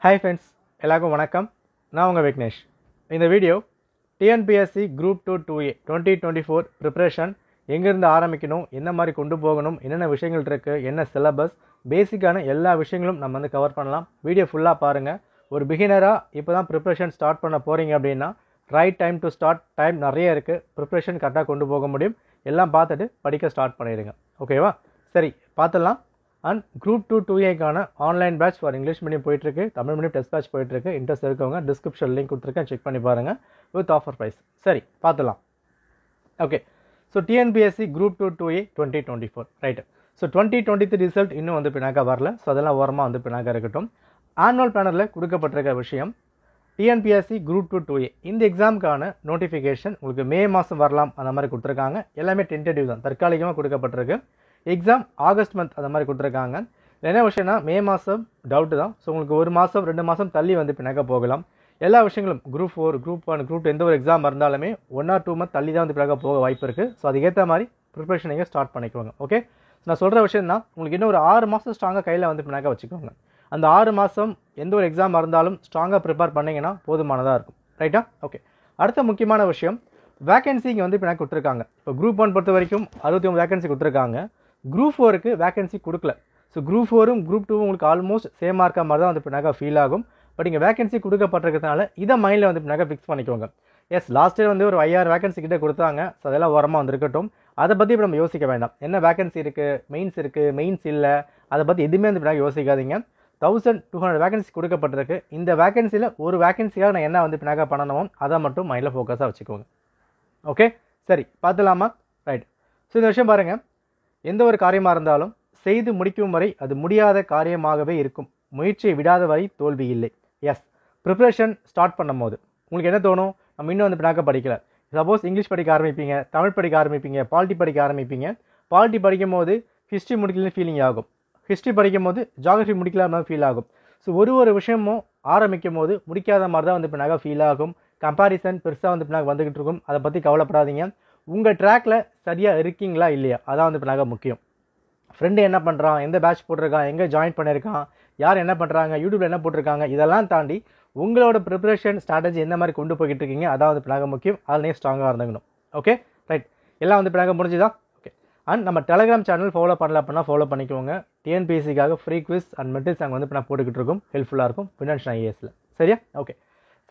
Hi friends, எல்லாருக்கும் வணக்கம். நான் உங்கள் விக்னேஷ். இந்த video TNPSC group 2 2A 2024 preparation எங்கேருந்து ஆரம்பிக்கணும், என்ன மாதிரி கொண்டு போகணும், என்னென்ன விஷயங்கள் இருக்குது, என்ன சிலபஸ், பேசிக்கான எல்லா விஷயங்களும் நம்ம வந்து கவர் பண்ணலாம். வீடியோ ஃபுல்லாக பாருங்கள். ஒரு பிகினராக இப்போ தான் ப்ரிப்ரேஷன் ஸ்டார்ட் பண்ண போகிறீங்க அப்படின்னா right time to start. Time நிறைய இருக்குது, ப்ரிப்ரேஷன் கரெக்டாக கொண்டு போக முடியும். எல்லாம் பார்த்துட்டு படிக்க ஸ்டார்ட் பண்ணிடுங்க. ஓகேவா? சரி, பார்த்துடலாம். அண்ட் குரூப் 2 2Aக்கான online batch for English medium போயிட்டுருக்கு, தமிழ் மீடியம் டெஸ்ட் பேட்ச் போயிட்டுருக்கு. இன்ட்ரெஸ்ட் இருக்கவங்க டிஸ்கிரிப்ஷன் லிங்க் கொடுத்துருக்கேன், செக் பண்ணி பாருங்கள். With offer price. சரி, பார்த்துலாம். Okay, so TNPSC group 2 2A 2024 right. So 2023 result இன்னும் வந்து பின்னாக்க வரல. ஸோ அதெல்லாம் ஓரமாக வந்து பின்னாக்க இருக்கட்டும். ஆனுவல் பேனலில் கொடுக்கப்பட்டிருக்க விஷயம் டிஎன்பிஎஸ்சி குரூப் 2 2A இந்த எக்ஸாமுக்கான நோட்டிஃபிகேஷன் உங்களுக்கு மே மாதம் வரலாம் அந்த மாதிரி கொடுத்துருக்காங்க. எல்லாமே டென்டேட்டிவ் தான், தற்காலிகமாக கொடுக்கப்பட்டிருக்கு. எக்ஸாம் ஆகஸ்ட் மந்த் அந்த மாதிரி கொடுத்துருக்காங்க. என்ன விஷயம்னா மே மாதம் டவுட்டு தான். ஸோ உங்களுக்கு ஒரு மாதம் 2 மாதம் தள்ளி வந்து பின்னாக்க போகலாம். எல்லா விஷயங்களும் குரூப் 4 குரூப் 1 குரூப் 2 எந்த ஒரு எக்ஸாம் இருந்தாலுமே 1 or 2 மந்த் தள்ளி தான் வந்து பின்னாக்க போக வாய்ப்பு இருக்குது. ஸோ அதுக்கேற்ற மாதிரி ப்ரிப்ரேஷன் நீங்கள் ஸ்டார்ட் பண்ணிக்கோங்க. ஓகே, நான் சொல்கிற விஷயம் தான், உங்களுக்கு இன்னும் ஒரு 6 மாதம் ஸ்ட்ராங்காக கையில் வந்து பின்னாக்க வச்சுக்கோங்க. அந்த 6 மாதம் எந்த ஒரு எக்ஸாம் இருந்தாலும் ஸ்ட்ராங்காக ப்ரிப்பேர் பண்ணிங்கன்னா போதுமானதாக இருக்கும். ரைட்டா? ஓகே, அடுத்த முக்கியமான விஷயம் வேகன்சி இங்கே வந்து பின்னாக்க கொடுத்துருக்காங்க. இப்போ குரூப் 1 பொறுத்த வரைக்கும் 69 வேகன்சி கொடுத்துருக்காங்க. குரூப் 4க்கு வேகன்சி கொடுக்கல. ஸோ குரூப் 4ம் குரூப் 2 உங்களுக்கு ஆல்மோஸ்ட் சேமாக இருக்க மாதிரி தான் வந்து பின்னாக்க ஃபீல் ஆகும். பட் இங்கே வேகன்சி கொடுக்கப்பட்டிருக்கிறதுனால இதை மைண்டில் வந்து பின்னாக்க ஃபிக்ஸ் பண்ணிக்கோங்க. எஸ், லாஸ்ட் இயர் வந்து ஒரு 5000 வேகன்சி கிட்டே கொடுத்தாங்க. ஸோ அதெல்லாம் ஓரமாக வந்துருக்கட்டும். அதை பற்றி இப்போ நம்ம யோசிக்க வேண்டாம். என்ன வேகன்சி இருக்குது, மெயின்ஸ் இல்லை, அதை பற்றி எதுவுமே வந்து பின்னாக்க யோசிக்காதீங்க. 1200 வேகன்சி கொடுக்கப்பட்டிருக்கு. இந்த வேகன்சியில் ஒரு வேகன்சியாக நான் என்ன வந்து பின்னாக்க பண்ணணுமோ அதை மட்டும் மைண்டில் ஃபோக்கஸாக வச்சுக்கோங்க. ஓகே, சரி, பார்த்துலாமா? ரைட். ஸோ இந்த விஷயம் பாருங்கள், எந்த ஒரு காரியமாக இருந்தாலும் செய்து முடிக்கும் வரை அது முடியாத காரியமாகவே இருக்கும். முயற்சியை விடாத வரை தோல்வி இல்லை. எஸ், ப்ரிப்ரேஷன் ஸ்டார்ட் பண்ணும் போது உங்களுக்கு என்ன தோணும், நம்ம இன்னும் வந்து பின்னாக்க படிக்கல. சப்போஸ் இங்கிலீஷ் படிக்க ஆரம்பிப்பீங்க, தமிழ் படிக்க ஆரம்பிப்பீங்க, பாலிட்டி படிக்க ஆரம்பிப்பீங்க. பாலிட்டி படிக்கும் போது ஹிஸ்ட்ரி முடிக்கலன்னு ஃபீலிங் ஆகும். ஹிஸ்ட்ரி படிக்கும் போது ஜாகிரஃபி முடிக்கலாம ஃபீல் ஆகும். ஸோ ஒரு விஷயமும் ஆரம்பிக்கும் போது முடிக்காத மாதிரி தான் வந்து பின்னாக்க ஃபீல் ஆகும். கம்பேரிசன் பெருசாக வந்து பின்னாக்க வந்துக்கிட்டு இருக்கும். அதை பற்றி கவலைப்படாதீங்க. உங்கள் ட்ராக்கில் சரியாக இருக்கீங்களா இல்லையா, அதான் வந்து பின்னாக்க முக்கியம். ஃப்ரெண்டு என்ன பண்ணுறான், எந்த பேட்ச் போட்டிருக்கான், எங்கே ஜாயின் பண்ணியிருக்கான், யார் என்ன பண்ணுறாங்க, யூடியூப்பில் என்ன போட்டிருக்காங்க, இதெல்லாம் தாண்டி உங்களோட ப்ரிப்ரேஷன் ஸ்ட்ராட்டஜி எந்த மாதிரி கொண்டு போய்கிட்டு இருக்கீங்க, அதான் வந்து பின்னாக்க முக்கியம். அதில் ஸ்ட்ராங்காக இருந்துக்கணும். Okay, right. எல்லாம் வந்து பின்னாக்க முடிஞ்சுதான். ஓகே, அண்ட் நம்ம டெலிகிராம் சேனல் ஃபாலோ பண்ணல அப்படின்னா ஃபாலோ பண்ணிக்கோங்க. டிஎன்பிஎஸ்சிக்காக ஃப்ரீ குவிஸ் அண்ட் மெட்டீரியல்ஸ் அங்கே வந்து நான் போட்டுக்கிட்டு இருக்கும். ஹெல்ப்ஃபுல்லாக இருக்கும் ஃபினான்ஷியல் ஐஏஎஸில். சரியா? ஓகே,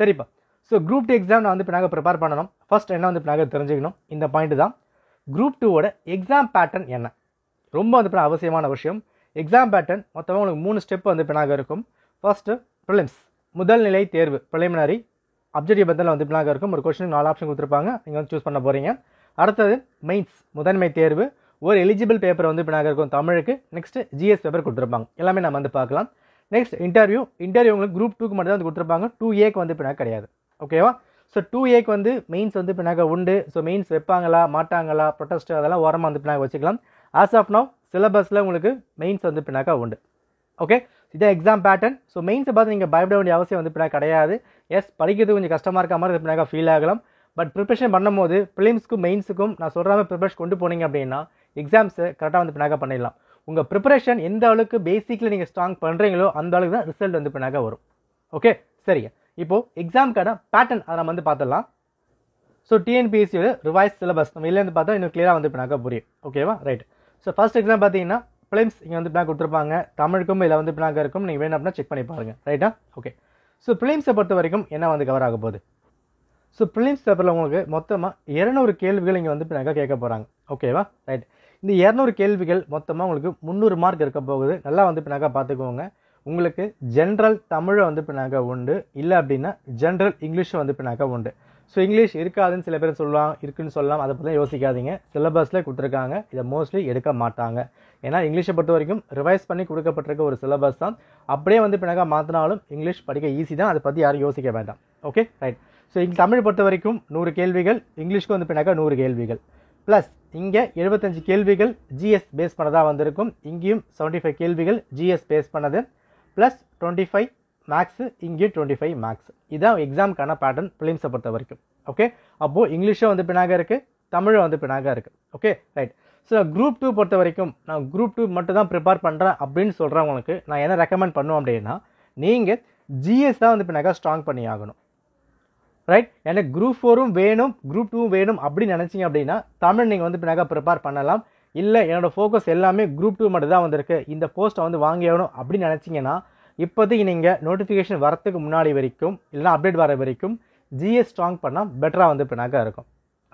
சரிப்பா. ஸோ குரூப் 2 எக்ஸாம் நான் வந்து இப்போ நாங்கள் ப்ரிப்பேர் பண்ணணும். ஃபஸ்ட் என்ன வந்து இப்போ நாங்கள் தெரிஞ்சுக்கணும், இந்த பாயிண்ட் தான். குரூப் 2ஓட எக்ஸாம் பேட்டர்ன் என்ன, ரொம்ப வந்து இப்போ அவசியமான விஷயம். எக்ஸாம் பேட்டர்ன் மொத்தமாக உங்களுக்கு 3 ஸ்டெப் வந்து இப்போ நாங்கள் இருக்கும். ஃபஸ்ட்டு ப்ரிலிம்ஸ், முதல் நிலை தேர்வு, ப்ரிலிமினரி அப்ஜெக்டிவ் பத்தில் வந்து இப்போ நாங்கள் இருக்கும். ஒரு கொஸ்டின் 4 ஆப்ஷன் கொடுத்துருப்பாங்க, நீங்கள் வந்து சூஸ் பண்ண போகிறீங்க. அடுத்தது மெயின்ஸ், முதன்மை தேர்வு. ஒரு எலிஜிபிள் பேப்பர் வந்து இப்போ நாங்கள் இருக்கும் தமிழுக்கு. நெக்ஸ்ட்டு ஜிஎஸ் பேப்பர் கொடுத்துருப்பாங்க. எல்லாமே நம்ம வந்து பார்க்கலாம். நெக்ஸ்ட் இன்டர்வியூ உங்களுக்கு குரூப் 2க்கு மட்டும் தான் வந்து கொடுத்துருப்பாங்க. 2Aக்கு வந்து இப்போ கிடையாது. ஓகேவா? ஸோ 2Aக்கு வந்து மெயின்ஸ் வந்து பின்னாக்க உண்டு. ஸோ மெயின்ஸ் வைப்பாங்களா மாட்டாங்களா, ப்ரொடெஸ்ட், அதெல்லாம் ஓரமாக வந்து பின்னாக்க வச்சுக்கலாம். ஆஸ் ஆஃப் நவ் சிலபஸில் உங்களுக்கு மெயின்ஸ் வந்து பின்னாக்க உண்டு. ஓகே, இதான் எக்ஸாம் பேட்டர்ன். ஸோ மெயின்ஸை பார்த்து நீங்கள் பயப்பட வேண்டிய அவசியம் வந்து பின்னாக்க கிடையாது. எஸ், படிக்கிறது கொஞ்சம் கஷ்டமாக இருக்க மாதிரி பின்னாக்க ஃபீல் ஆகலாம். பட் ப்ரிப்ரேஷன் பண்ணும்போது ப்ரிலிம்ஸ்க்கும் மெயின்ஸுக்கும் நான் சொல்கிற மாதிரி ப்ரிப்ரேஷன் கொண்டு போனீங்க அப்படின்னா எக்ஸாம்ஸை கரெக்டாக வந்து பின்னாக்க பண்ணிடலாம். உங்கள் ப்ரிப்ரேஷன் எந்த அளவுக்கு பேசிக்கில் நீங்கள் ஸ்ட்ராங் பண்ணுறீங்களோ அந்த அளவுக்கு தான் ரிசல்ட் வந்து பின்னாக்க வரும். ஓகே, சரிங்க. இப்போது எக்ஸாமுக்கான பேட்டர்ன் அதை நம்ம வந்து பார்த்துடலாம். ஸோ டிஎன்பிஎஸ்சியோட ரிவைஸ் சிலபஸ் நம்ம இல்லைன்னு பார்த்தா இன்னும் கிளியராக வந்து பின்னாக்க புரியும். ஓகேவா? ரைட். ஸோ ஃபர்ஸ்ட் எக்ஸாம் பார்த்தீங்கன்னா ப்ரிலிம்ஸ் இங்கே வந்து பின்னாக்க கொடுத்துருப்பாங்க. தமிழுக்கும் இதில் வந்து பின்னாக்க இருக்கும். நீங்கள் வேணும் அப்படின்னா செக் பண்ணி பாருங்கள். ரைட்டா? ஓகே. ஸோ ப்ரிலிம்ஸை பொறுத்த வரைக்கும் என்ன வந்து கவர் ஆக போகுது. ஸோ ப்ரிலிம்ஸ் பேப்பரில் உங்களுக்கு மொத்தமாக 200 கேள்விகள் இங்கே வந்து பின்னாக்க கேட்க போகிறாங்க. ஓகேவா? ரைட். இந்த 200 கேள்விகள் மொத்தமாக உங்களுக்கு 300 மார்க் இருக்க போகுது. நல்லா வந்து பின்னாக்க பார்த்துக்கோங்க. உங்களுக்கு ஜென்ரல் தமிழை வந்து பின்னாக்க உண்டு, இல்லை அப்படின்னா ஜென்ரல் இங்கிலீஷை வந்து பின்னாக்க உண்டு. ஸோ இங்கிலீஷ் இருக்காதுன்னு சில பேர் சொல்லலாம், இருக்குன்னு சொல்லலாம். அதை பற்றி யோசிக்காதீங்க. சிலபஸில் கொடுத்துருக்காங்க, இதை மோஸ்ட்லி எடுக்க மாட்டாங்க. ஏன்னா இங்கிலீஷை பொறுத்த வரைக்கும் ரிவைஸ் பண்ணி கொடுக்கப்பட்டிருக்க ஒரு சிலபஸ் தான். அப்படியே வந்து பின்னாக்க மாற்றினாலும் இங்கிலீஷ் படிக்க ஈஸி தான். அதை பற்றி யாரும் யோசிக்க வேண்டாம். Okay, right. ஸோ இங்கே தமிழ் பொறுத்த வரைக்கும் 100 கேள்விகள், இங்கிலீஷ்க்கு வந்து பின்னாக்க 100 கேள்விகள், ப்ளஸ் இங்கே 75 கேள்விகள் ஜிஎஸ் பேஸ் பண்ணதாக வந்திருக்கும். இங்கேயும் 75 கேள்விகள் ஜிஎஸ் பேஸ் பண்ணது, ப்ளஸ் 25 மேக்ஸு, இங்கே 25 மேக்ஸ். இதுதான் எக்ஸாமுக்கான பேட்டர்ன் ப்ரிலிம்ஸை பொறுத்த வரைக்கும். ஓகே, அப்போது இங்கிலீஷும் வந்து பின்னாக இருக்குது, தமிழும் வந்து பின்னாக இருக்குது. Okay, right. ஸோ குரூப் 2 பொறுத்த வரைக்கும் நான் குரூப் 2 மட்டும் தான் ப்ரிப்பேர் பண்ணுறேன் அப்படின்னு சொல்கிறவங்களுக்கு நான் என்ன ரெக்கமெண்ட் பண்ணுவோம் அப்படின்னா, நீங்கள் ஜிஎஸ் தான் வந்து பின்னாக்கா ஸ்ட்ராங் பண்ணி ஆகணும். ரைட், எனக்கு குரூப் 4ம் வேணும், குரூப் 2 வேணும் அப்படின்னு நினச்சிங்க அப்படின்னா தமிழ் நீங்கள் வந்து பின்னாக்கா ப்ரிப்பேர் பண்ணலாம். இல்லை என்னோடய ஃபோக்கஸ் எல்லாமே குரூப் 2 மட்டும் தான் வந்திருக்கு, இந்த போஸ்ட்டை வந்து வாங்கி ஆகணும் அப்படின்னு நினச்சிங்கன்னா இப்போதைக்கு நீங்கள் நோட்டிஃபிகேஷன் வரத்துக்கு முன்னாடி வரைக்கும் இல்லைனா அப்டேட் வர வரைக்கும் ஜிஎஸ் ஸ்ட்ராங் பண்ணால் பெட்டராக வந்து பின்னாக்கா இருக்கும்.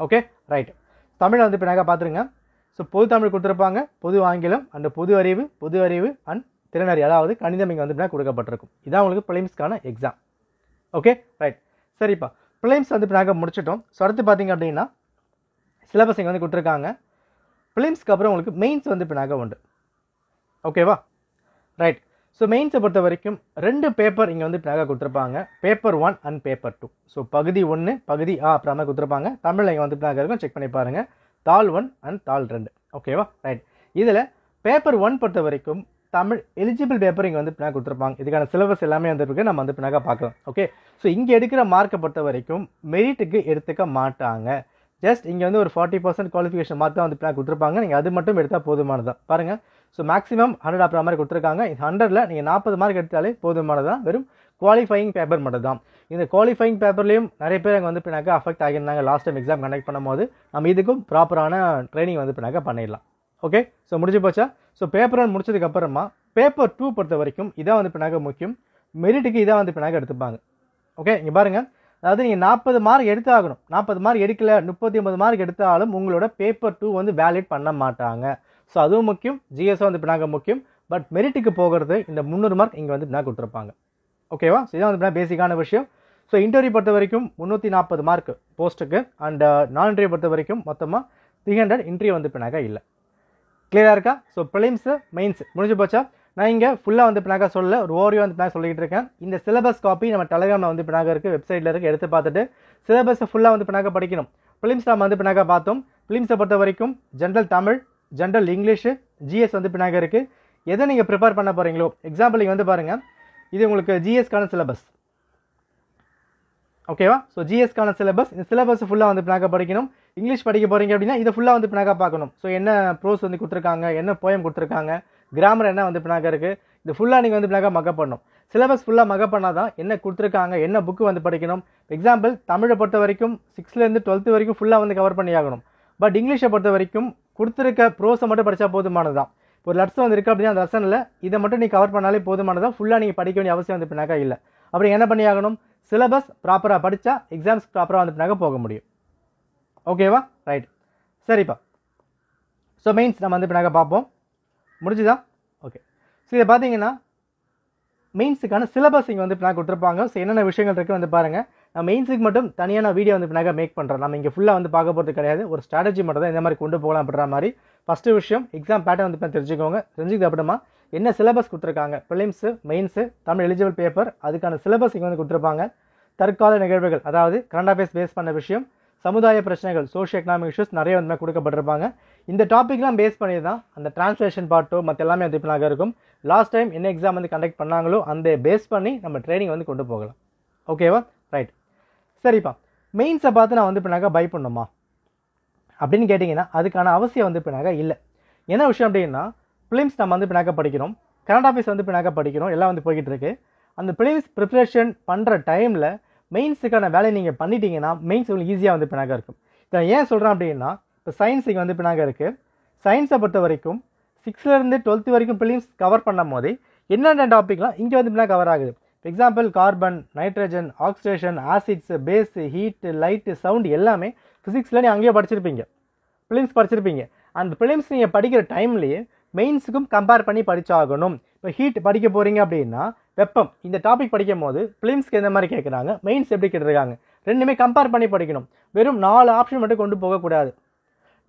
ஓகே ரைட், தமிழை வந்து பின்னாக்கா பார்த்துருங்க. ஸோ பொது தமிழ் கொடுத்துருப்பாங்க, பொது ஆங்கிலம் அண்ட் பொது அறிவு அண்ட் திறனறி, அதாவது கணிதம் இங்கே வந்து பின்னாக்கா கொடுக்கப்பட்டிருக்கும். இதான் உங்களுக்கு ப்ரிலிம்ஸ்க்கான எக்ஸாம். ஓகே ரைட், சரிப்பா. ப்ரிலிம்ஸ் வந்து பின்னாக்கா முடிச்சிட்டோம். ஸோ அடுத்து பார்த்தீங்க அப்படின்னா சிலபஸ் இங்கே வந்து கொடுத்துருக்காங்க. ப்ரிலிம்ஸ்க்கு அப்புறம் உங்களுக்கு மெயின்ஸ் வந்து பின்னாக்கா உண்டு. ஓகேவா ரைட். ஸோ மெயின்ஸை பொறுத்த வரைக்கும் 2 பேப்பர் இங்கே வந்து பின்னாக்கா கொடுத்துருப்பாங்க, பேப்பர் 1 அண்ட் பேப்பர் 2. ஸோ பகுதி 1 பகுதி ஆ அப்புறமா கொடுத்துருப்பாங்க. தமிழில் இங்கே வந்து பின்னாக்கா இருக்கும், செக் பண்ணி பாருங்கள். தாள் 1 அண்ட் தாள் 2. ஓகேவா ரைட். இதில் பேப்பர் 1 பொறுத்த வரைக்கும் தமிழ் எலிஜிபிள் பேப்பர் இங்கே வந்து பின்னாக்கா கொடுத்துருப்பாங்க. இதுக்கான சிலபஸ் எல்லாமே வந்துருக்கு, நம்ம வந்து பின்னாக்கா பார்க்கலாம். ஓகே, ஸோ இங்கே எடுக்கிற மார்க்கை பொறுத்த வரைக்கும் மெரிட்டுக்கு எடுத்துக்க மாட்டாங்க. ஜஸ்ட் இங்கே வந்து ஒரு 40% குவாலிஃபிகேஷன் மார்க் தான் வந்து பின்னாக்கா கொடுத்துருப்பாங்க. நீங்கள் அது மட்டும் எடுத்தால் போதுமானதான். பாருங்கள், ஸோ மேக்ஸிமம் 100 அப்புறம் மாதிரி கொடுத்துருக்காங்க. இந்த 100ல் நீங்கள் 40 மார்க் எடுத்தாலே போதுமானதான். வெறும் குவாலிஃபையிங் பேப்பர் மட்டும் தான். இந்த குவாலிஃபையிங் பேப்பர்லேயும் நிறைய பேர் அங்கே வந்து பின்னாக்கா அஃபெக்ட் ஆகியிருந்தாங்க. லாஸ்ட் டைம் எக்ஸாம் கண்டக்ட் பண்ணும்போது நம்ம இதுக்கும் ப்ராப்பரான ட்ரைனிங் வந்து பின்னாக்கா பண்ணிடலாம். ஓகே, ஸோ முடிஞ்சு போச்சா. ஸோ பேப்பர் 1 முடிச்சதுக்கப்புறமா பேப்பர் 2 பொறுத்த வரைக்கும் இதான் வந்து பின்னாக்கா முக்கியம். மெரிட்டுக்கு இதான் வந்து பின்னாக்கா எடுத்துப்பாங்க. ஓகே, இங்கே பாருங்கள், அதாவது நீங்கள் 40 மார்க் எடுத்தாகணும். 40 மார்க் எடுக்கல, 39 மார்க் எடுத்தாலும் உங்களோட பேப்பர் 2 வந்து வேலிட் பண்ண மாட்டாங்க. ஸோ அதுவும் முக்கியம், ஜிஎஸ்ஸும் வந்து பின்னாக்கா முக்கியம். பட் மெரிட்டுக்கு போகிறது இந்த 300 மார்க் இங்கே வந்து பின்னாக்கா கொடுத்துருப்பாங்க. ஓகேவா, ஸோ இதான் வந்து பேசிக்கான விஷயம். ஸோ இன்டர்வியூ பொறுத்த வரைக்கும் 340 மார்க் போஸ்ட்டுக்கு அண்ட் நான் இன்டர்வியூ பொறுத்த வரைக்கும் மொத்தமாக 300 இன்டர்வியூ வந்து பின்னாக்கா இல்லை. கிளியராக இருக்கா. ஸோ ப்ரிலிம்ஸு மெயின்ஸ் முடிஞ்சு போச்சா. நான் இங்கே ஃபுல்லாக வந்து பின்னாக்கா சொல்ல ஒரு ஓரியா வந்து பின்னாக்கா சொல்லிக்கிட்டு இருக்கேன். இந்த சிலபஸ் காப்பி நம்ம டெலிகிராமில் வந்து பின்னாக்கா இருக்குது, வெப்சைட்டில் இருக்குது, எடுத்து பார்த்துட்டு சிலபஸை ஃபுல்லாக வந்து பின்னாக்கா படிக்கணும். ப்ரிலிம்ஸ் நம்ம வந்து பின்னாக்கா பார்த்தோம். ப்ரிலிம்ஸை பொறுத்த வரைக்கும் general Tamil, general English, GS வந்து பின்னாக்கா இருக்குது. எதை நீங்கள் ப்ரிப்பேர் பண்ண போகிறீங்களோ, எக்ஸாம்பிள் இங்கே வந்து பாருங்கள், இது உங்களுக்கு ஜிஎஸ்க்கான சிலபஸ். ஓகேவா, ஸோ ஜிஎஸ்க்கான சிலபஸ். இந்த சிலபஸ் ஃபுல்லாக வந்து பின்னாக்கா படிக்கணும். இங்கிலீஷ் படிக்க போகிறீங்க அப்படின்னா இதை ஃபுல்லாக வந்து பின்னாக்கா பார்க்கணும். ஸோ என்ன ப்ரோஸ் வந்து கொடுத்துருக்காங்க, என்ன போயம் கொடுத்துருக்காங்க, கிராமர் என்ன வந்து பின்னாக்கா இருக்குது, இது ஃபுல்லாக நீங்கள் வந்து பின்னாக்கா மக்கப் பண்ணணும். சிலபஸ் ஃபுல்லாக மக்கப் பண்ணால் தான் என்ன கொடுத்துருக்காங்க, என்ன புக்கு வந்து படிக்கணும். எக்ஸாம்பிள் தமிழை பொறுத்த வரைக்கும் 6லேருந்து 12th வரைக்கும் ஃபுல்லாக வந்து கவர் பண்ணி ஆகணும். பட் இங்கிலீஷை பொறுத்த வரைக்கும் கொடுத்துருக்க ப்ரோஸை மட்டும் படித்தா போதுமானது தான். ஒரு லெசன் வந்து இருக்குது அப்படின்னா அந்த லெசனில் இதை மட்டும் நீங்கள் கவர் பண்ணாலே போதுமானதான். ஃபுல்லாக நீங்கள் படிக்க வேண்டிய அவசியம் வந்து பின்னாக்கா இல்லை. அப்படி என்ன பண்ணி ஆகணும், சிலபஸ் ப்ராப்பராக படித்தா எக்ஸாம்ஸ் ப்ராப்பராக வந்து பின்னாக்கா போக முடியும். ஓகேவா ரைட், சரிப்பா. ஸோ மெயின்ஸ் நம்ம வந்து பின்னாக்கா பார்ப்போம். முடிஞ்சுதா. ஓகே, ஸோ இதை பார்த்தீங்கன்னா மெயின்ஸுக்கான சிலபஸ் இங்கே வந்து பின்னாக்கா கொடுத்துருப்பாங்க. ஸோ என்னென்ன விஷயங்கள் இருக்குது வந்து பாருங்கள். நான் மெயின்ஸுக்கு மட்டும் தனியான வீடியோ வந்து பின்னாக்கா மேக் பண்ணுறேன். நம்ம இங்கே ஃபுல்லாக வந்து பார்க்க போகிறது கிடையாது, ஒரு ஸ்ட்ராட்டஜி மட்டும் தான் இந்த மாதிரி கொண்டு போகலாம் அப்படின்ற மாதிரி. ஃபஸ்ட்டு விஷயம் எக்ஸாம் பேட்டர்ன் வந்து தெரிஞ்சுக்கோங்க. தெரிஞ்சுக்கிட்டு அப்புறமா என்ன சிலபஸ் கொடுத்துருக்காங்க, prelims mains Tamil eligible paper, அதுக்கான சிலபஸ் இங்கே வந்து கொடுத்துருப்பாங்க. தற்கால நிகழ்வுகள், அதாவது கரண்ட் அஃபேர்ஸ் பேஸ் பண்ண விஷயம், சமுதாய பிரச்சனைகள், சோஷியோ எக்கனாமிக் இஷ்யூஸ் நிறைய வந்து கொடுக்கப்பட்டிருப்பாங்க. இந்த டாப்பிக்லாம் பேஸ் பண்ணி தான் அந்த டிரான்ஸ்லேஷன் பார்ட்டோ மற்ற எல்லாமே வந்து பின்னாக இருக்கும். லாஸ்ட் டைம் என்ன எக்ஸாம் வந்து கண்டக்ட் பண்ணாங்களோ அந்த பேஸ் பண்ணி நம்ம ட்ரைனிங் வந்து கொண்டு போகலாம். ஓகேவா ரைட், சரிப்பா. மெயின்ஸை பார்த்து நான் வந்து பின்னாக பை பண்ணுமா அப்படின்னு கேட்டிங்கன்னா அதுக்கான அவசியம் வந்து பின்னாக இல்லை. என்ன விஷயம் அப்படின்னா ப்ரிலிம்ஸ் நம்ம வந்து பின்னாக படிக்கிறோம், கரண்ட் அஃபேர்ஸ் வந்து பின்னாக படிக்கிறோம், எல்லாம் வந்து போய்கிட்டு இருக்கு. அந்த ப்ரிலிம்ஸ் ப்ரிப்ரேஷன் பண்ணுற டைமில் மெயின்ஸுக்கான வேலையை நீங்கள் பண்ணிட்டீங்கன்னா மெயின்ஸ் உங்களுக்கு ஈஸியாக வந்து பின்னாக இருக்கும். இதை ஏன் சொல்கிறேன் அப்படின்னா இப்போ சயின்ஸ் இங்கே வந்து பின்னாக இருக்குது. சயின்ஸை பொறுத்த வரைக்கும் 6லேருந்து 12th வரைக்கும் ப்ரிலிம்ஸ் கவர் பண்ணும் போது என்னென்ன டாப்பிக்லாம் இங்கே வந்து பின்னாக கவர் ஆகுது. Example carbon, nitrogen, oxidation, acids, base, heat, light, sound எல்லாமே ஃபிசிக்ஸில் நீங்கள் அங்கேயே படிச்சிருப்பீங்க, ப்ரிலிம்ஸ் படிச்சிருப்பீங்க. அந்த ப்ரிலிம்ஸ் நீங்கள் படிக்கிற டைம்லேயே மெயின்ஸுக்கும் கம்பேர் பண்ணி படித்தாகணும். இப்போ ஹீட் படிக்க போகிறீங்க அப்படின்னா வெப்பம், இந்த டாபிக் படிக்கும் போது ப்ரிலிம்ஸ்க்கு எந்த மாதிரி கேட்குறாங்க, மெயின்ஸ் எப்படி கேட்டிருக்காங்க, ரெண்டுமே கம்பேர் பண்ணி படிக்கணும். வெறும் 4 ஆப்ஷன் மட்டும் கொண்டு போகக்கூடாது.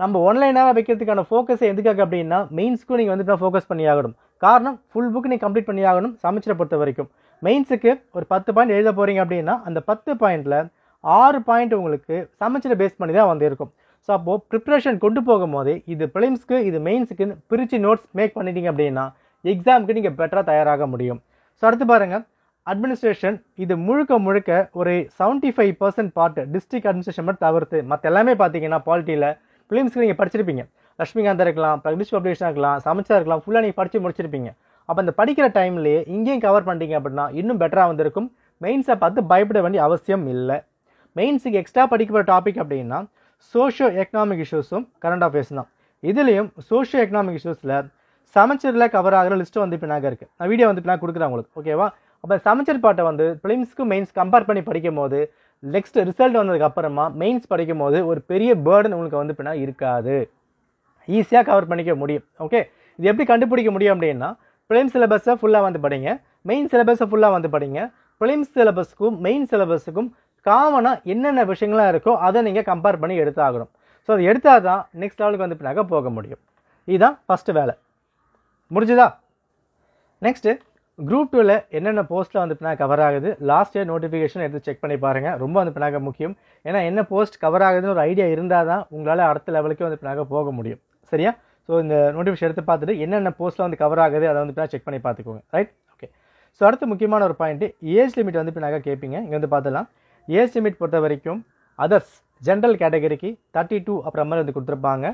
நம்ம ஒன்லைனாக வைக்கிறதுக்கான ஃபோக்கஸை எதுக்காக அப்படின்னா மெயின்ஸ்க்கும் நீங்கள் வந்து ஃபோக்கஸ் பண்ணி ஆகணும். காரணம் ஃபுல் புக் நீங்கள் கம்ப்ளீட் பண்ணி ஆகணும். சமைச்சரை பொறுத்த வரைக்கும் மெயின்ஸுக்கு ஒரு 10 பாயிண்ட் எழுத போகிறீங்க அப்படின்னா அந்த 10 பாயிண்டில் 6 பாயிண்ட் உங்களுக்கு சமைச்சரை பேஸ் பண்ணி தான் வந்து இருக்கும். ஸோ அப்போது ப்ரிப்ரேஷன் கொண்டு போகும்போது இது ப்ரிலிம்ஸ்க்கு இது மெயின்ஸுக்குன்னு பிரித்து நோட்ஸ் மேக் பண்ணிட்டீங்க அப்படின்னா எக்ஸாமுக்கு நீங்கள் பெட்டராக தயாராக முடியும். ஸோ அடுத்து பாருங்கள் அட்மினிஸ்ட்ரேஷன், இது முழுக்க ஒரு 75% பார்ட் டிஸ்ட்ரிக்ட் அட்மினிஸ்ட்ரேஷன் மட்டும் தவிர்த்து மற்ற எல்லாமே பார்த்தீங்கன்னா பாலிட்டியில் ப்ரிலிம்ஸ்க்கு நீங்கள் படிச்சிருப்பீங்க. லட்சுமிகாந்த் இருக்கலாம், பிரகதீஷ் பப்ளிகேஷனாக இருக்கலாம், சமைச்சா இருக்கலாம், ஃபுல்லாக நீங்கள் படித்து முடிச்சிருப்பீங்க. அப்போ அந்த படிக்கிற டைம்லேயே இங்கேயும் கவர் பண்ணிட்டீங்க அப்படின்னா இன்னும் பெட்டராக வந்திருக்கும். மெயின்ஸை பார்த்து பயப்பட வேண்டிய அவசியம் இல்லை. மெயின்ஸுக்கு எக்ஸ்ட்ரா படிக்கிற டாபிக் அப்படின்னா சோஷியோ எக்கனாமிக் இஷ்யூஸும் கரண்ட் அஃபேர்ஸ் தான். இதுலேயும் சோஷியோ எக்கனாமிக் இஷ்யூஸில் சமச்சீரில் கவர் ஆகிற லிஸ்ட்டு வந்து பின்னாக இருக்குது. நான் வீடியோ வந்து பின்னாக கொடுக்குறேன் உங்களுக்கு, ஓகேவா? அப்போ சமச்சீர் பாட்டை வந்து ப்ரிலிம்ஸ்க்கு மெயின்ஸ் கம்பேர் பண்ணி படிக்கும் போது நெக்ஸ்ட் ரிசல்ட் வந்ததுக்கு அப்புறமா மெயின்ஸ் படிக்கும் போது ஒரு பெரிய பேர்டன் உங்களுக்கு வந்து பின்னா இருக்காது, ஈஸியாக கவர் பண்ணிக்க முடியும். ஓகே, இது எப்படி கண்டுபிடிக்க முடியும் அப்படின்னா ப்ரிலிம்ஸ் சிலபஸை ஃபுல்லாக வந்து படிங்க, மெயின் சிலபஸை ஃபுல்லாக வந்து படிங்க. ப்ரிலிம்ஸ் சிலபஸுக்கும் மெயின் சிலபஸுக்கும் காமனாக என்னென்ன விஷயங்களாக இருக்கோ அதை நீங்கள் கம்பேர் பண்ணி எடுத்தாகணும். ஸோ அதை எடுத்தால் தான் நெக்ஸ்ட் லெவலுக்கு வந்து பின்னாக போக முடியும். இதுதான் ஃபஸ்ட்டு வேலை. முடிஞ்சுதா? நெக்ஸ்ட்டு குரூப் 2ல் என்னென்ன போஸ்ட்டில் வந்து பின்னாக கவர் ஆகுது, லாஸ்ட் இயர் நோட்டிஃபிகேஷன் எடுத்து செக் பண்ணி பாருங்கள். ரொம்ப வந்து பின்னாக முக்கியம். ஏன்னா என்ன போஸ்ட் கவர் ஆகுதுன்னு ஒரு ஐடியா இருந்தால் தான் உங்களால் அடுத்த லெவலுக்கு வந்து பின்னாக போக முடியும். சரியா? ஸோ இந்த நோட்டிஃபிகேஷன் எடுத்து பார்த்துட்டு என்னென்ன போஸ்ட்டில் வந்து கவர் ஆகுது அதை வந்து பின்னாக செக் பண்ணி பார்த்துக்கோங்க. ரைட்? ஓகே. ஸோ அடுத்து முக்கியமான ஒரு பாயிண்ட்டு ஏஜ் லிமிட் வந்து பின்னாக கேட்பீங்க. இங்கே வந்து பார்த்துலாம். ஏஜ் லிமிட் பொறுத்த வரைக்கும் அதர்ஸ் ஜென்ரல் கேட்டகரிக்கு 32 அப்புறம் மாதிரி வந்து கொடுத்துருப்பாங்க.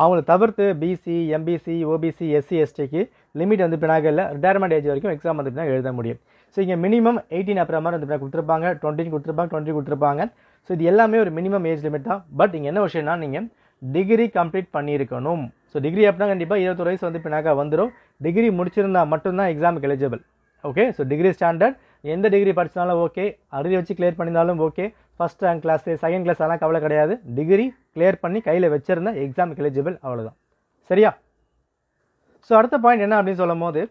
அவங்களை தவிர்த்து பிசி, எம்பிசி, ஓபிசி, எஸ்சி, எஸ்டிக்கு லிமிட் வந்து பின்னாக இல்லை. ரிட்டையர்மெண்ட் ஏஜ் வரைக்கும் எக்ஸாம் வந்து பின்னாக எழுத முடியும். ஸோ இங்கே மினிமம் 18 அப்புறம் மாதிரி வந்து பின்னாக கொடுத்துருப்பாங்க, 20 கொடுத்துருப்பாங்க, 20 கொடுத்துருப்பாங்க. ஸோ இது எல்லாமே ஒரு மினிமம் ஏஜ் லிமிட் தான். பட் இங்கே என்ன விஷயம்னா நீங்கள் டிகிரி கம்ப்ளீட் பண்ணியிருக்கணும். ஸோ டிகிரி அப்படின்னா கண்டிப்பாக 21 வயசு வந்து பின்னாக வந்துடும். டிகிரி முடிச்சிருந்தா மட்டும்தான் எக்ஸாமுக்கு eligible. Okay, so degree standard எந்த டிகிரி படித்தாலும் ஓகே, அறுதி வச்சு கிளியர் பண்ணியிருந்தாலும் okay, first rank class second class அதெல்லாம் கவலை கிடையாது. டிகிரி கிளியர் பண்ணி கையில் வச்சிருந்தா எக்ஸாமுக்கு எலிஜிபிள், அவ்வளோதான். சரியா? ஸோ அடுத்த பாயிண்ட் என்ன அப்படின்னு சொல்லும் போது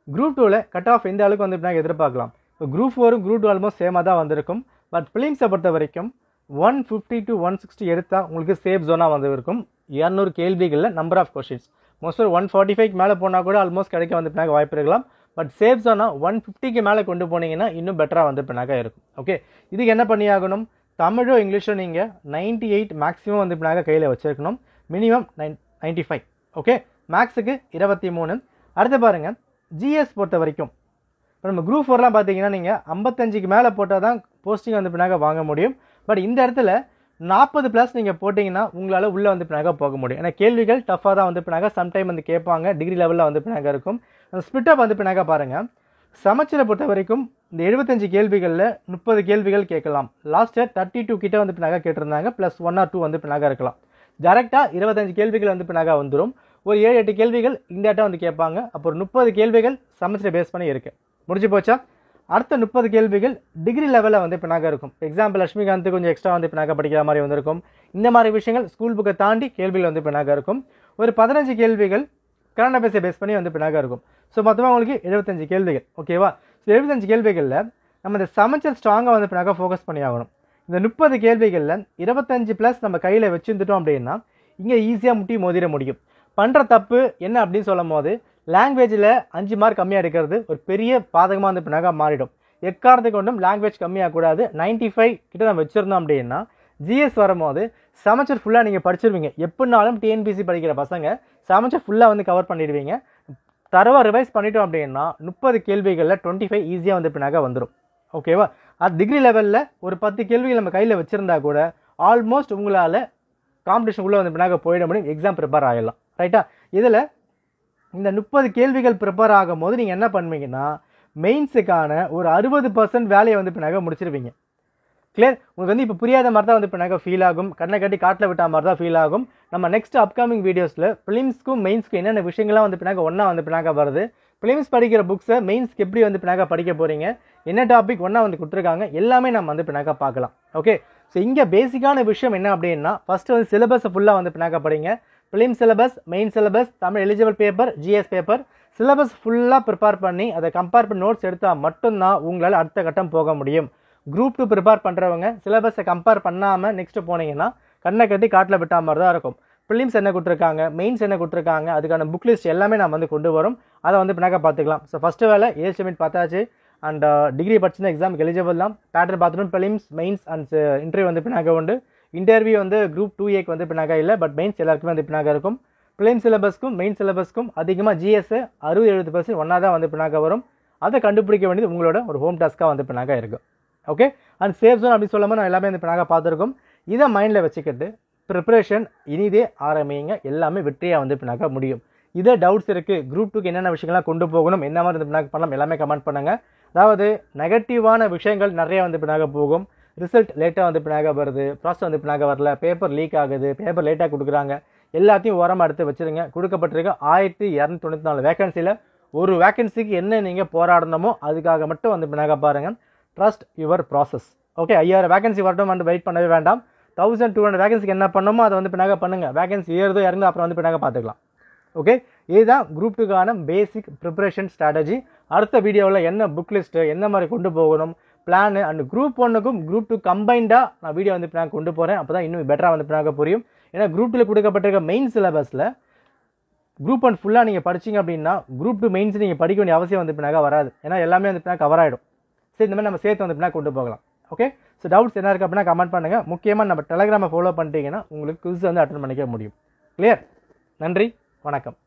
குரூப் 2ல் கட் ஆஃப் எந்த அளவுக்கு வந்து பின்னாக எதிர்பார்க்கலாம். இப்போ குரூப் 4ம் குரூப் 2 ஆல்மோஸ்ட் சேமாக தான் வந்திருக்கும். பட் ப்ரிலிம்ஸை பொறுத்த வரைக்கும் 150 to 160 எடுத்தால் உங்களுக்கு சேஃப் ஜோனாக வந்து இருக்கும். 200 கேள்விகளில் நம்பர் ஆஃப் கொஷின்ஸ் மோஸ்ட் 145க்கு மேலே போனால் கூட ஆல்மோஸ்ட் கிடைக்க வந்து பின்னாக வாய்ப்பு இருக்கலாம். பட் சேஃப் ஜோனா 150க்கு மேலே கொண்டு போனீங்கன்னா இன்னும் பெட்டராக வந்து பின்னாக இருக்கும். ஓகே, இதுக்கு என்ன பண்ணி ஆகணும்? தமிழோ இங்கிலீஷோ நீங்கள் 98 மேக்ஸிமம் வந்து பின்னாக கையில் வச்சுருக்கணும். மினிமம் 95. ஓகே, மேக்ஸுக்கு 23. அடுத்து பாருங்கள், ஜிஎஸ் பொறுத்த வரைக்கும் இப்போ நம்ம குரூப் 4லாம் பார்த்தீங்கன்னா நீங்கள் 55க்கு மேலே போட்டால் தான் போஸ்டிங் வந்து பின்னாக வாங்க முடியும். பட் இந்த இடத்துல 40+ நீங்கள் போட்டிங்கன்னா உங்களால் உள்ளே வந்து பின்னாக போக முடியும். ஏன்னா கேள்விகள் டஃப்பாக தான் வந்து பின்னாக சம்டைம் வந்து கேட்பாங்க, டிகிரி லெவலில் வந்து பின்னாக இருக்கும். அந்த ஸ்பிட்டப் வந்து பின்னாக பாருங்கள். சமச்சீரை பொறுத்த வரைக்கும் இந்த 75 கேள்விகளில் 30 கேள்விகள் கேட்கலாம். லாஸ்ட் இயர் 32 கிட்ட வந்து பின்னாக கேட்டிருந்தாங்க, +1 or 2 வந்து பின்னாக இருக்கலாம். டேரெக்டாக 25 கேள்விகள் வந்து பின்னாக வந்துடும். ஒரு 7-8 கேள்விகள் இந்த இடத்த வந்து கேட்பாங்க. அப்புறம் 30 கேள்விகள் சமச்சீரை பேஸ் பண்ணி இருக்குது. முடிஞ்சு போச்சா? அடுத்த 30 கேள்விகள் டிகிரி லெவலில் வந்து பின்னாக இருக்கும். எக்ஸாம்பிள் லட்சுமிகாந்த் கொஞ்சம் எக்ஸ்ட்ரா வந்து பின்னாக படிக்கிற மாதிரி வந்திருக்கும். இந்த மாதிரி விஷயங்கள் ஸ்கூல் புக்கை தாண்டி கேள்விகள் வந்து பின்னாக இருக்கும். ஒரு 15 கேள்விகள் கரண்ட் அஃபேர்ஸை பேஸ் பண்ணி வந்து பின்னாக இருக்கும். ஸோ மொத்தமாக உங்களுக்கு 75 கேள்விகள். ஓகேவா? ஸோ 75 கேள்விகளில் நம்ம இந்த சமச்சீர் ஸ்ட்ராங்காக வந்து பின்னாக ஃபோக்கஸ் பண்ணி ஆகணும். இந்த 30 கேள்விகளில் 25+ நம்ம கையில் வச்சுருந்துட்டோம் அப்படின்னா இங்கே ஈஸியாக முட்டி மோதிர முடியும். பண்ணுற தப்பு என்ன அப்படின்னு சொல்லும் போது லாங்குவேஜில் 5 மார்க் கம்மியாக எடுக்கிறது ஒரு பெரிய பாதகமாக வந்து பின்னாக மாறிடும். எக்காரத்தை கொண்டும் லாங்குவேஜ் கம்மியாகக்கூடாது. 95 கிட்ட நம்ம வச்சுருந்தோம் அப்படின்னா ஜிஎஸ் வரும்போது சமச்சீர் ஃபுல்லாக நீங்கள் படிச்சிருவீங்க. எப்படினாலும் டிஎன்பிசி படிக்கிற பசங்க சமச்சீர் ஃபுல்லாக வந்து கவர் பண்ணிடுவீங்க. தரவாக ரிவைஸ் பண்ணிட்டோம் அப்படின்னா 30 கேள்விகளில் 25 ஈஸியாக வந்து பின்னாக வந்துடும். ஓகேவா? அது டிகிரி லெவலில் ஒரு 10 கேள்விகள் நம்ம கையில் வச்சுருந்தா கூட ஆல்மோஸ்ட் உங்களால் காம்படிஷன் உள்ளே வந்து பின்னாக போயிட முடியும். எக்ஸாம் ப்ரிப்பேர் ஆகிடலாம். ரைட்டா? இதில் இந்த 30 கேள்விகள் ப்ரிப்பேர் ஆகும் போது நீங்கள் என்ன பண்ணுவீங்கன்னா மெயின்ஸுக்கான ஒரு 60% வேலையை வந்து பின்னாக முடிச்சிருவீங்க. கிளியர்? உங்களுக்கு வந்து இப்போ புரியாத மாதிரி தான் வந்து பின்னாக ஃபீல் ஆகும், கண்ணை கட்டி காட்டில் விட்ட மாதிரி தான் ஃபீல் ஆகும். நம்ம நெக்ஸ்ட் அப்கமிங் வீடியோஸில் ப்ரிலிம்ஸ்க்கும் மெயின்ஸ்க்கும் என்னென்ன விஷயங்கள்லாம் வந்து பின்னாக ஒன்றா வந்து பின்னாக வருது, ப்ரிலிம்ஸ் படிக்கிற புக்ஸை மெயின்ஸ்க்கு எப்படி வந்து பின்னாக படிக்க போகிறீங்க, என்ன டாபிக் ஒன்றா வந்து கொடுத்துருக்காங்க, எல்லாமே நம்ம வந்து பின்னாக பார்க்கலாம். ஓகே, ஸோ இங்கே பேசிக்கான விஷயம் என்ன அப்படின்னா ஃபஸ்ட்டு வந்து சிலபஸை ஃபுல்லாக வந்து பின்னாக படிங்க. Prelims syllabus, main syllabus, Tamil eligible paper, GS paper, syllabus ஃபுல்லாக ப்ரிப்பேர் பண்ணி அதை கம்பேர் பண்ணி நோட்ஸ் எடுத்தால் மட்டும்தான் உங்களால் அடுத்த கட்டம் போக முடியும். குரூப் 2 ப்ரிப்பேர் பண்ணுறவங்க சிலபஸை கம்பேர் பண்ணாமல் நெக்ஸ்ட்டு போனீங்கன்னா கண்ணை கட்டி காட்டில் விட்டா மாதிரி தான் இருக்கும். ப்ரிலிம்ஸ் என்ன கொடுத்துருக்காங்க, மெயின்ஸ் என்ன கொடுத்துருக்காங்க, அதுக்கான புக் லிஸ்ட் எல்லாமே நம்ம வந்து கொண்டு வரும். அதை வந்து பின்னாக பார்த்துக்கலாம். ஸோ ஃபஸ்ட்டு வேலை ஏஜ் லிமிட் பார்த்தாச்சு. அண்ட் டிகிரி படிச்சிருந்தா எக்ஸாமுக்கு எலிஜிபிள் தான். பேட்டர்ன் பார்த்துட்டு ப்ரிலிம்ஸ், மெயின்ஸ் அண்ட் இன்டர்வியூ வந்து பின்னாக உண்டு. இன்டர்வியூ வந்து குரூப் 2A வந்து பின்னாக இல்லை, பட் மெயின்ஸ் எல்லாருக்குமே வந்து பின்னாக இருக்கும். ப்ரிலிம்ஸ் சிலபஸ்க்கும் மெயின் சிலபஸ்க்கும் அதிகமாக ஜிஎஸ் 60-70% ஒன்றா தான் வந்து பின்னாக வரும். அதை கண்டுபிடிக்க வேண்டியது உங்களோட ஒரு ஹோம் டாஸ்க்காக வந்து பின்னாக இருக்கும். ஓகே, அண்ட் சேஃப் ஜோன் அப்படி சொல்லும்போது நான் எல்லாமே வந்து பின்னாக பார்த்துருக்கோம். இதை மைண்டில் வச்சுக்கிட்டு ப்ரிப்பரேஷன் இனிதே ஆரம்பிங்க. எல்லாமே வெற்றியாக வந்து பின்னாக முடியும். இதே டவுட்ஸ் இருக்குது, குரூப் 2க்கு என்னென்ன விஷயங்கள்லாம் கொண்டு போகணும், என்ன மாதிரி வந்து பண்ணலாம், எல்லாமே கமெண்ட் பண்ணுங்கள். அதாவது நெகட்டிவான விஷயங்கள் நிறைய வந்து பின்னாக போகும், ரிசல்ட் லேட்டாக வந்து பின்னாக வருது, ப்ராசஸ் வந்து பின்னாக வரல, பேப்பர் லீக் ஆகுது, பேப்பர் லேட்டாக கொடுக்குறாங்க, எல்லாத்தையும் ஓரமாக எடுத்து வச்சுருங்க. கொடுக்கப்பட்டிருக்க 1294 வேகன்சியில் ஒரு வேகன்சிக்கு என்ன நீங்கள் போராடணுமோ அதுக்காக மட்டும் வந்து பின்னாக பாருங்கள். Trust your process. Okay, 5000 vacancy வரட்டும் வந்து வெயிட் பண்ணவே வேண்டாம். 1200 வேகன்சிக்கு என்ன பண்ணணுமோ அதை வந்து பின்னாக பண்ணுங்கள். வேகன்சி ஏறுதோ இறங்குதோ அப்புறம் வந்து பின்னாக பார்த்துக்கலாம். ஓகே, இதுதான் குரூப் 2க்கான பேசிக் ப்ரிப்பரேஷன் ஸ்ட்ராட்டஜி. அடுத்த வீடியோவில் என்ன புக் லிஸ்ட்டு, என்ன மாதிரி கொண்டு போகணும், பிளான் அண்ட் குரூப் 1க்கும் குரூப் 2 கம்பைண்டாக நான் வீடியோ வந்து பின்னாக கொண்டு போகிறேன். அப்போ தான் இன்னும் பெட்டராக வந்து பின்னாக புரியும். ஏன்னா குரூப் 2ல கொடுக்கப்பட்டிருக்க மெயின் சிலபஸில் குரூப் 1 ஃபுல்லாக நீங்கள் படிச்சிங்க அப்படின்னா குரூப் 2 மெயின்ஸ் நீங்கள் படிக்க வேண்டிய அவசியம் வந்து பின்னாக வராது. ஏன்னா எல்லாமே வந்து பின்னாக கவர் ஆகிடும். சரி, இந்த மாதிரி நம்ம சேர்த்து வந்து பின்னாக கொண்டு போகலாம். ஓகே, ஸோ டவுட்ஸ் என்ன இருக்குது அப்படின்னா கமெண்ட் பண்ணுங்கள். முக்கியமாக நம்ம டெலகிராமை ஃபாலோ பண்ணிட்டீங்கன்னா உங்களுக்கு குவிஸ் வந்து அட்டன் பண்ணிக்க முடியும். கிளியர்? நன்றி, வணக்கம்.